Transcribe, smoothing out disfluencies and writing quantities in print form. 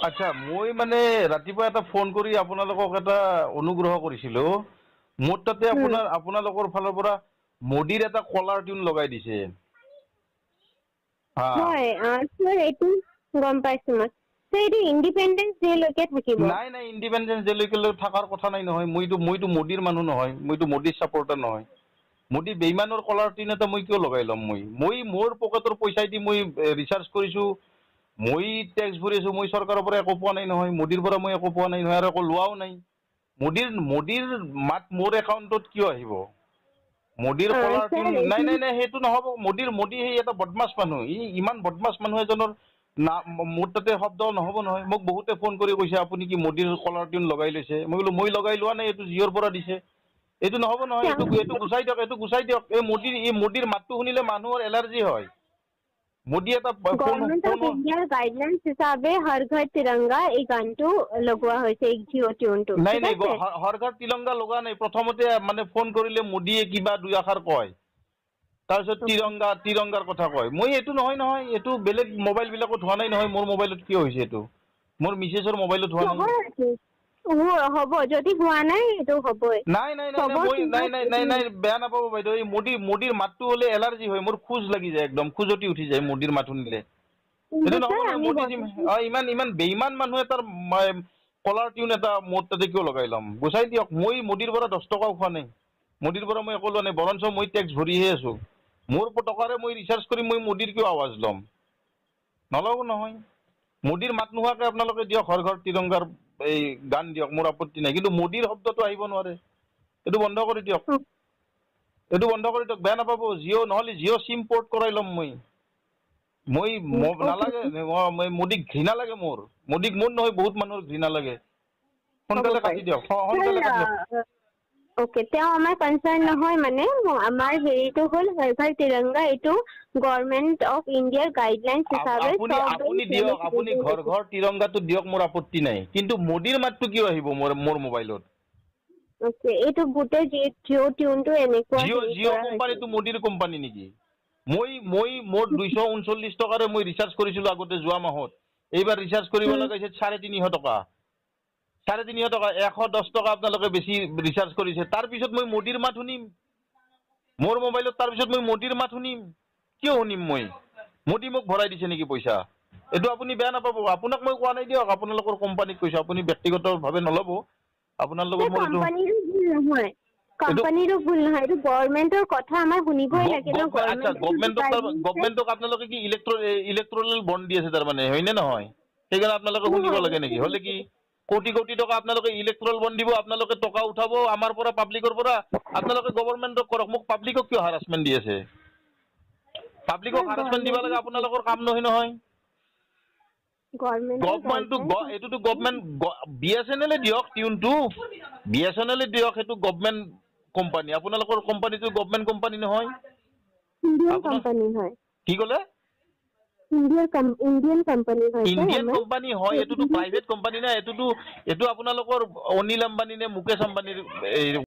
আচ্ছা মই মানে ৰাতিপুৱা এটা ফোন কৰি আপোনালোকক এটা অনুগ্ৰহ কৰিছিলোঁ মোৰ তাতে আপোনালোকৰ ফালৰ পৰা মোদীৰ এটা কলাৰ টিউন লগাই দিছে হয় স্যার এইটো গম পাইছোঁ মই স্যার এইটো ইণ্ডিপেণ্ডেন্স ডে লৈকে থাকিব নাই নাই ইণ্ডিপেণ্ডেন্স ডে লৈকে থকাৰ কথা নাই নহয় মইতো মোদীৰ মানুহ নহয় মইতো মোদীৰ ছাপৰ্টাৰ নহয় মোদী বেইমানৰ কলাৰ টিউন এটা মই কিয় লগাই ল'ম মই মোৰ পকেটৰ পইচা দি মই ৰিচাৰ্জ কৰিছোঁ মই টেক্স ভৰিছোঁ মই চৰকাৰৰ পৰা একো পোৱা নাই নহয় মোদীৰ পৰা মই একো পোৱা নাই নহয় আৰু একো লোৱাও নাই মোদীৰ মাত মোৰ একাউণ্টত কিয় আহিব মোদীৰ কলাৰ টিউন নাই নাই নাই সেইটো নহ'ব মোদী সেই এটা বদমাছ মানুহ ইমান বদমাছ মানুহ এজনৰ মোৰ তাতে শব্দ নহ'ব নহয় মোক বহুতে ফোন কৰি কৈছে আপুনি কি মোদীৰ কলাৰ টিউন লগাই লৈছে মই বোলো মই লগাই লোৱা নাই এইটো জিঅ'ৰ পৰা দিছে এইটো নহ'ব নহয় এইটো গুচাই দিয়ক এই মোদীৰ মাতটো শুনিলে মানুহৰ এলাৰ্জি হয় মোদী এটা গভৰ্ণমেণ্ট অফ ইণ্ডিয়াৰ গাইডলাইনছ হিচাপে হৰ ঘৰ তিৰংগা এই গানটো লগোৱা হৈছে এই জিঅ' টিউনটো নাই নাই হৰ ঘৰ তিৰংগা লগোৱা নাই প্ৰথমতে মানে ফোন কৰিলে মোদীয়ে কিবা দুই আষাৰ কয় তাৰপিছত তিৰংগাৰ কথা কয় মই এইটো নহয় এইটো বেলেগ মোবাইলবিলাকত হোৱা নাই নহয় মোৰ মোবাইলত কিয় হৈছে এইটো মোৰ মিছেছৰ মোবাইলত হোৱা নাই হ'ব যদি হোৱা নাই এইটো হ'বই নাই বেয়া নাপাব বাইদেউ এই মোদীৰ মাতটো হ'লে এলাৰ্জি হয় মোৰ খোজ লাগি যায় একদম খোজতি উঠি যায় মোদীৰ মাত শুনিলে এইটো নহয় ইমান বেইমান মানুহ এটাৰ কলাৰ টিউন এটা মোৰ তাতে কিয় লগাই ল'ম গুচাই দিয়ক মই মোদীৰ পৰা 10 টকাও খোৱা নাই মোদীৰ পৰা মই একো লোৱা নাই বৰঞ্চ মই টেক্স ভৰিহে আছোঁ মোৰ টকাৰে মই ৰিচাৰ্জ কৰি মই মোদীৰ কিয় আৱাজ ল'ম নল'ব নহয় মোদীৰ মাত নোহোৱাকৈ আপোনালোকে দিয়ক হৰ ঘৰ তিৰংগাৰ এই গান দিয়ক মোৰ আপত্তি নাই কিন্তু মোদীৰ শব্দটো আহিব নোৱাৰে এইটো বন্ধ কৰি দিয়ক বেয়া নাপাব নহ'লে জিঅ' চিম পৰ্ট কৰাই ল'ম মই নালাগে মোদীক ঘৃণা লাগে মোদীক মোৰ নহয় বহুত মানুহৰ ঘৃণা লাগে সোনকালে কাটি দিয়ক ওকে তেওঁ আমাৰ কনচাৰ্ণ নহয় মানে আমাৰ হেৰিটো হ'ল হৰ ঘৰ তিৰংগা এইটো গভৰ্ণমেণ্ট অফ ইণ্ডিয়াৰ গাইডলাইনছ হিচাপে আপুনি ঘৰ তিৰংগাটো দিয়ক মোৰ আপত্তি নাই কিন্তু মোদীৰ মাতটো কিয় আহিব মোৰ মোবাইলত ওকে এইটো গোটেই জিঅ' টিউনটো এনেকুৱা জিঅ' কোম্পানীটো মোদীৰ কোম্পানী নেকি মই মোৰ 239 টকাৰে মই ৰিচাৰ্জ কৰিছিলোঁ আগতে যোৱা মাহত এইবাৰ ৰিচাৰ্জ কৰিব লগা হৈছে 350 টকা 350 টকা 110 টকা আপোনালোকে বেছি ৰিচাৰ্জ কৰিছে তাৰপিছত মই মোদীৰ মাত শুনিম মোৰ মোবাইলত তাৰপিছত মই মোদীৰ মাত শুনিম কিয় শুনিম মই মোদী মোক ভৰাই দিছে নেকি পইচা এইটো আপুনি বেয়া নাপাব আপোনাক মই কোৱা নাই দিয়ক আপোনালোকৰ কোম্পানীক কৈছোঁ আপুনি ব্যক্তিগতভাৱে নল'ব আপোনাৰ লগত মোৰ কোম্পানীৰো ভুল নহয় এইটো গভৰ্ণমেণ্টৰ কথা আমাৰ শুনিবই লাগে আচ্ছা গভৰ্ণমেণ্টক আপোনালোকে কি ইলেক্ট্ৰল বণ্ড দি আছে তাৰমানে হয়নে নহয় সেইকাৰণে আপোনালোকে শুনিব লাগে নেকি হ'লে কি কোটি টকা আপোনালোকে ইলেক্ট্ৰল বণ্ড দিব আপোনালোকে টকা উঠাব আমাৰ পৰা পাব্লিকৰ পৰা আপোনালোকে গভৰ্ণমেণ্টক কৰক মোক পাব্লিকক কিয় হাৰাচমেণ্ট দি আছে পাব্লিকক হাৰাচমেণ্ট দিব লাগে আপোনালোকৰ কাম নহয় এইটোতো গভৰ্ণমেণ্ট BSNL দিয়ক টিউনটো BSNL দিয়ক সেইটো গভৰ্ণমেণ্ট কোম্পানী আপোনালোকৰ কোম্পানীটো গভৰ্ণমেণ্ট কোম্পানী নহয় কি ক'লে ইণ্ডিয়ান কোম্পানী হয় এইটোতো প্ৰাইভেট কোম্পানী না এইটো আপোনালোকৰ অনিল আম্বানী নে মুকেশ আম্বানীৰ